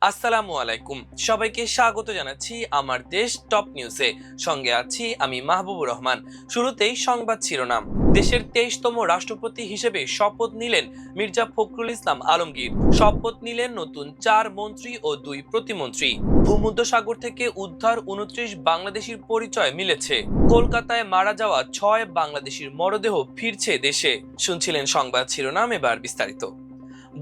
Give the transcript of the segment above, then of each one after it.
আসসালামু আলাইকুম, সবাইকে স্বাগত জানাচ্ছি আমার দেশ টপ নিউজে। সঙ্গে আছি আমি মাহবুবুর রহমান। শুরুতেই সংবাদ শিরোনাম। দেশের 23তম রাষ্ট্রপতি হিসেবে শপথ নিলেন মির্জা ফখরুল ইসলাম আলমগীর। শপথ নিলেন নতুন 4 মন্ত্রী ও 2 প্রতিমন্ত্রী। ভূমধ্যসাগর থেকে উদ্ধার 29 বাংলাদেশির পরিচয় মিলেছে। কলকাতায় মারা যাওয়া 6 বাংলাদেশির মরদেহ ফিরছে দেশে। শুনছিলেন সংবাদ শিরোনাম, এবার বিস্তারিত।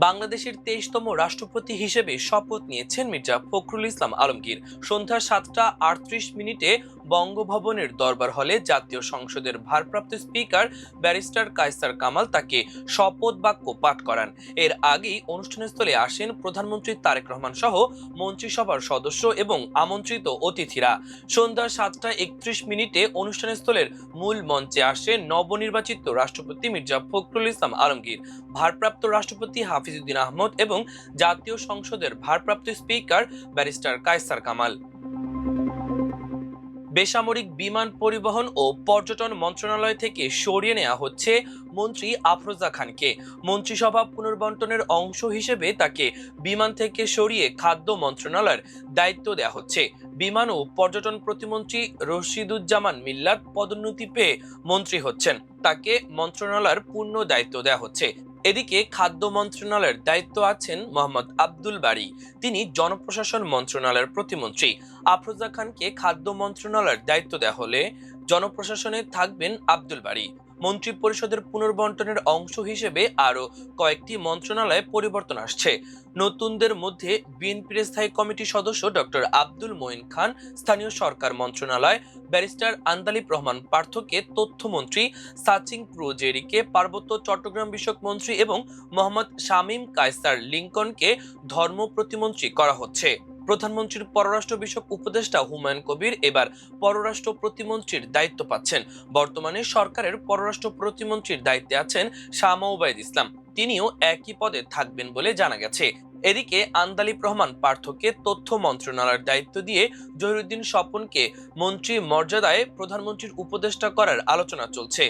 বাংলাদেশের 23তম রাষ্ট্রপতি হিসেবে শপথ নিয়েছেন মির্জা ফখরুল ইসলাম আলমগীর। সন্ধ্যা 7টা 38 মিনিটে বঙ্গভবনের দরবার হলে জাতীয় সংসদের ভারপ্রাপ্ত স্পিকার ব্যারিস্টার কায়সার কামাল তাকে শপথ বাক্য পাঠ করান। এর আগেই অনুষ্ঠানস্থলে আসেন প্রধানমন্ত্রী তারেক রহমান সহ মন্ত্রিসভার সদস্য এবং আমন্ত্রিত অতিথিরা। সন্ধ্যা 7টা 31 মিনিটে অনুষ্ঠানস্থলের মূল মঞ্চে আসেন নবনির্বাচিত রাষ্ট্রপতি মির্জা ফখরুল ইসলাম আলমগীর, ভারপ্রাপ্ত রাষ্ট্রপতি হাফিজউদ্দিন আহমদ এবং জাতীয় সংসদের ভারপ্রাপ্ত স্পিকার ব্যারিস্টার কায়সার কামাল। বেসামরিক বিমান পরিবহন ও পর্যটন মন্ত্রণালয় থেকে সরিয়ে নেওয়া হচ্ছে মন্ত্রী আফরোজা খানকে। মন্ত্রিসভা পুনর্বন্টনের অংশ হিসেবে তাকে বিমান থেকে সরিয়ে খাদ্য মন্ত্রণালয়ের দায়িত্ব দেওয়া হচ্ছে। বিমান ও পর্যটন প্রতিমন্ত্রী রশিদুজ্জামান মিল্লাত পদোন্নতি পেয়ে মন্ত্রী হচ্ছেন, তাকে মন্ত্রণালয়ের পূর্ণ দায়িত্ব দেওয়া হচ্ছে। এদিকে খাদ্য মন্ত্রণালয়ের দায়িত্ব আছেন মোহাম্মদ আব্দুল বারী, তিনি জনপ্রশাসন মন্ত্রণালয়ের প্রতিমন্ত্রী। আফরোজা খানকে খাদ্য মন্ত্রণালয়ের দায়িত্ব দেওয়া হলে জনপ্রশাসনে থাকবেন আব্দুল বারী। মন্ত্রী পরিষদের পুনর্বন্টনের অংশ হিসেবে আরো কয়েকটি মন্ত্রণালয়ে পরিবর্তন আসছে। নতুনদের মধ্যে বিএনপির স্থায়ী কমিটির সদস্য ডক্টর আব্দুল মঈন খান স্থানীয় সরকার মন্ত্রণালয়, ব্যারিস্টার আন্দালিব রহমান পার্থকে তথ্যমন্ত্রী, সাচিং প্রুজেরিকে পার্বত্য চট্টগ্রাম বিষয়ক মন্ত্রী এবং মোহাম্মদ শামীম কায়সার লিংকনকে ধর্ম প্রতিমন্ত্রী করা হচ্ছে। প্রধানমন্ত্রীর পররাষ্ট্র বিষয়ক উপদেষ্টা হুমায়ুন কবির এবার পররাষ্ট্র প্রতিমন্ত্রীর দায়িত্ব পাচ্ছেন। বর্তমানে সরকারের পররাষ্ট্র প্রতিমন্ত্রীর দায়িত্বে আছেন শামা ওবায়দ ইসলাম, তিনিও একই পদে থাকবেন বলে জানা গেছে। এদিকে আন্দালিব রহমান পার্থকে তথ্য মন্ত্রণালয়ের দায়িত্ব দিয়ে জহিরুদ্দিন স্বপনকে মন্ত্রী মর্যাদায় প্রধানমন্ত্রীর উপদেষ্টা করার আলোচনা চলছে।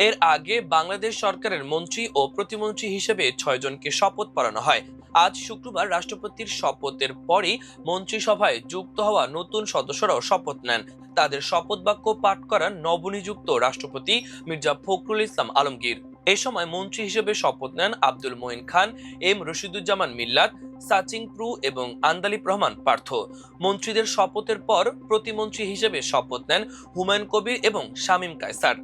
এর আগে বাংলাদেশ সরকারের মন্ত্রী ও প্রতিমন্ত্রী হিসেবে 6 জনকে শপথ পড়ানো হয়। আজ শুক্রবার রাষ্ট্রপতির শপথের পরই মন্ত্রিসভায় যুক্ত হওয়া নতুন সদস্যরাও শপথ নেন। তাদের শপথ বাক্য পাঠ করান নবনিযুক্ত রাষ্ট্রপতি মির্জা ফখরুল ইসলাম আলমগীর। এ সময় মন্ত্রী হিসেবে শপথ নেন আব্দুল মঈন খান, এম রশিদুজ্জামান মিল্লাত, সাচিং প্রু এবং আন্দালিব রহমান পার্থ। মন্ত্রীদের শপথের পর প্রতিমন্ত্রী হিসেবে শপথ নেন হুমায়ুন কবির এবং শামীম কায়সার।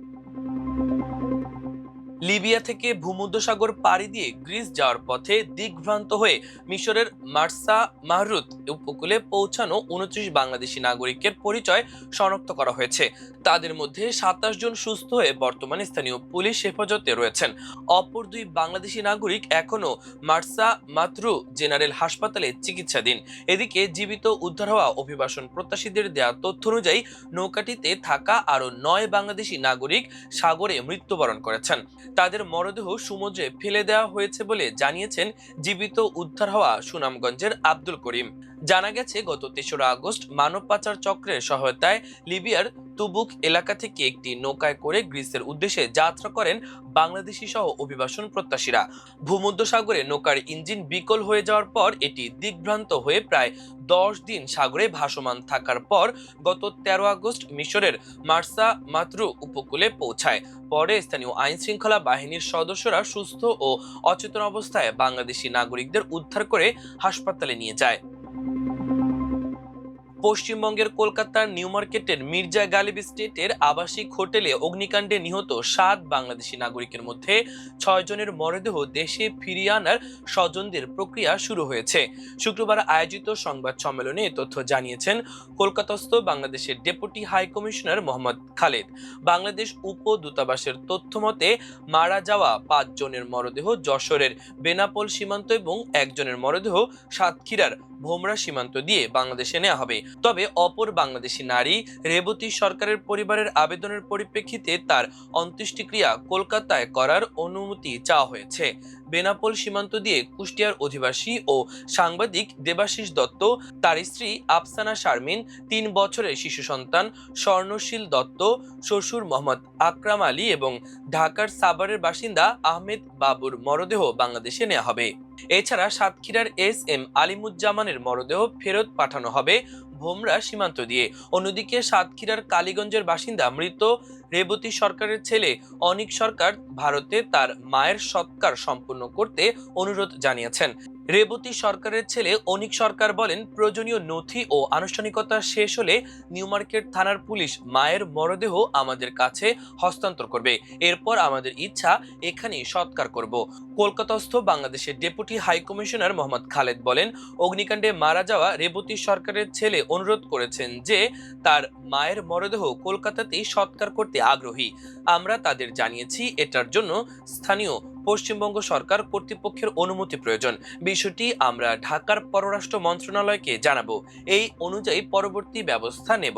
লিবিয়া থেকে ভূমধ্যসাগর পাড়ি দিয়ে গ্রিস যাওয়ার পথে দিকভ্রান্ত হয়ে মিশরের মার্সা মাহরুত উপকূলে পৌঁছানো 29 বাংলাদেশি নাগরিকের পরিচয় শনাক্ত করা হয়েছে। তাদের মধ্যে 27 জন সুস্থ হয়ে বর্তমানে স্থানীয় পুলিশ হেফাজতে রয়েছেন। অপর 2 বাংলাদেশি নাগরিক এখনো মার্সা মাতরু জেনারেল হাসপাতালে চিকিৎসাধীন। এদিকে জীবিত উদ্ধার হওয়া অভিবাসন প্রত্যাশীদের দেয়া তথ্য অনুযায়ী নৌকাটিতে থাকা আরো 9 বাংলাদেশি নাগরিক সাগরে মৃত্যুবরণ করেছেন। তাদের মরদেহ সমুদ্রে ফেলে দেওয়া হয়েছে বলে জানিয়েছেন জীবিত উদ্ধার হওয়া সুনামগঞ্জের আব্দুল করিম। জানা গেছে গত 3রা আগস্ট মানব পাচার চক্রের সহায়তায় লিবিয়ার তুবুক এলাকা থেকে একটি নৌকায় করে গ্রিসের উদ্দেশ্যে যাত্রা করেন বাংলাদেশি সহ অভিবাসন প্রত্যাশীরা। ভূমধ্যসাগরে নৌকার ইঞ্জিন বিকল হয়ে যাওয়ার পর এটি দিকভ্রান্ত হয়ে প্রায় 10 দিন সাগরে ভাসমান থাকার পর গত 13 আগস্ট মিশরের মার্সা মাতরু উপকূলে পৌঁছায়। পরে স্থানীয় আইন শৃঙ্খলা বাহিনীর সদস্যরা সুস্থ ও অচেতন অবস্থায় বাংলাদেশি নাগরিকদের উদ্ধার করে হাসপাতালে নিয়ে যায়। পশ্চিমবঙ্গের কলকাতার নিউ মার্কেটের মির্জা গালিব স্টেটের আবাসিক হোটেলে অগ্নিকাণ্ডে নিহত 7 বাংলাদেশি নাগরিকের মধ্যে 6 জনের মরদেহ দেশে ফিরিয়ে আনার স্বজনদের প্রক্রিয়া শুরু হয়েছে। শুক্রবার আয়োজিত সংবাদ সম্মেলনে এ তথ্য জানিয়েছেন কলকাতাস্থ বাংলাদেশের deputy high commissioner Mohammad Khaled. Bangladesh উপদূতাবাসের তথ্য মতে মারা যাওয়া 5 জনের মরদেহ যশোরের বেনাপোল সীমান্ত এবং 1 জনের মরদেহ সাতক্ষীরার ভোমরা সীমান্ত দিয়ে বাংলাদেশে নেওয়া হবে। তবে অপর বাংলাদেশি নারী রেবতী সরকারের পরিবারের আবেদনের পরিপ্রেক্ষিতে তার অন্ত্যেষ্টিক্রিয়া কলকাতায় করার অনুমতি চাওয়া হয়েছে। বেনাপোল সীমান্ত দিয়ে কুষ্টিয়ার অধিবাসী ও সাংবাদিক দেবাশিস দত্ত, তার স্ত্রী আফসানা শারমিন, 3 বছরের শিশু সন্তান স্বর্ণশীল দত্ত, শ্বশুর মোহাম্মদ আকরাম আলী এবং ঢাকার সাভারের বাসিন্দা আহমেদ বাবুর মরদেহ বাংলাদেশে নেওয়া হবে। এছাড়া সাতক্ষীরার এস আলিমুজ্জামানের মরদেহ ফেরত পাঠানো হবে ভোমরা সীমান্ত দিয়ে। অন্যদিকে সাতক্ষীরার কালীগঞ্জের বাসিন্দা মৃত রেবতী সরকারের ছেলে অনিক সরকার ভারতে তার মায়ের সৎকার সম্পন্ন করতে অনুরোধ জানিয়েছেন। রেবতী সরকারের ছেলে অনিক সরকার বলেন, প্রয়োজনীয় নথি ও আনুষ্ঠানিকতা শেষ হলে নিউমার্কেট থানার পুলিশ মায়ের মরদেহ আমাদের কাছে হস্তান্তর করবে। এরপর আমাদের ইচ্ছা এখানেই সৎকার করব। কলকাতাস্থ বাংলাদেশের deputy high commissioner Mohammad Khaled বলেন, অগ্নিকাণ্ডে মারা যাওয়া রেবতী সরকারের ছেলে অনুরোধ করেছেন যে তার মায়ের মরদেহ কলকাতাতেই সৎকার করতে আগ্রহী। আমরা তাদের জানিয়েছি এটার জন্য স্থানীয় পশ্চিমবঙ্গ সরকার কর্তৃপক্ষের অনুমতি প্রয়োজন। বিষয়টি আমরা ঢাকার পররাষ্ট্র মন্ত্রণালয়কে জানাবো, এই অনুযায়ী পরবর্তী ব্যবস্থা নেব।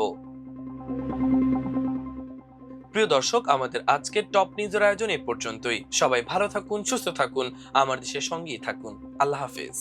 প্রিয় দর্শক, আমাদের আজকের টপ নিউজের আয়োজন এই পর্যন্তই। সবাই ভালো থাকুন, সুস্থ থাকুন, আমার দেশের সঙ্গেই থাকুন। আল্লাহ হাফেজ।